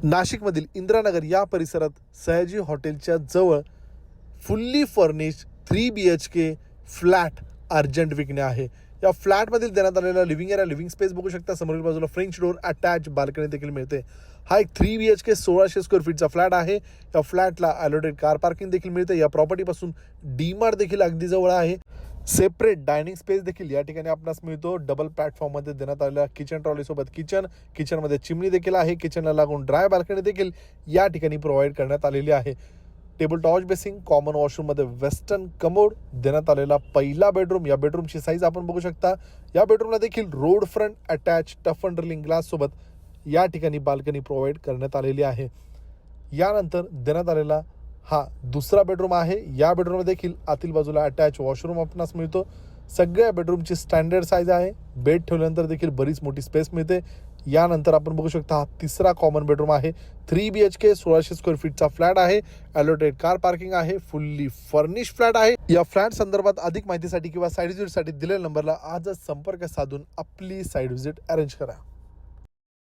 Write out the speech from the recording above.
नाशिकमधील इंदिरानगर या परिसरात सयाजी हॉटेलच्या जवळ fully furnished 3 BHK flat urgent विकणे आहे. या फ्लॅटमधील देण्यात आलेला लिव्हिंग एरिया, लिव्हिंग स्पेस बघू शकता. समोरील बाजूला फ्रेंच डोर, अटॅच बाल्कनी देखील मिळते. हा एक 3 BHK 1600 स्क्वेअर फीटचा फ्लॅट आहे. या फ्लॅटला अलॉटेड कार पार्किंग देखील मिळते. या प्रॉपर्टीपासून डीमार्ट देखील अगदी जवळ आहे. सेपरेट डायनिंग स्पेस देखील या ठिकाणी आपणास मिळतो. डबल प्लॅटफॉर्ममध्ये देण्यात आलेल्या किचन ट्रॉलीसोबत किचनमध्ये चिमणी देखील आहे. किचनला लागून ड्राय बाल्कनी देखील या ठिकाणी प्रोव्हाइड करण्यात आलेली आहे. Table टॉच basin, common वॉशरूममध्ये western commode देण्यात आलेला पहिला बेडरूम. या बेडरूमची साईज आपण बघू शकता. या बेडरूमला देखील road front attach tough underlying glass सोबत या ठिकाणी बाल्कनी प्रोव्हाइड करण्यात आलेली आहे. यानंतर देण्यात आलेला हा दुसरा बेडरूम आहे. या बेडरूममध्ये देखील आतील बाजूला अटॅच वॉशरूम आपणास मिळतो. सगळ्या बेडरूमची स्टँडर्ड साईज आहे. बेड ठेवल्यानंतर देखील बरीच मोठी स्पेस मिळते. यानंतर आपण बघू शकता हा तिसरा कॉमन बेडरूम आहे. 3 BHK 1600 स्क्वेअर फीटचा फ्लॅट आहे. अलॉटेड कार पार्किंग आहे. फुल्ली फर्निश फ्लॅट आहे. या फ्लॅट संदर्भात अधिक माहितीसाठी किंवा साईड व्हिजिटसाठी दिलेल्या नंबरला आजच संपर्क साधून आपली साईड व्हिजिट अरेंज करा.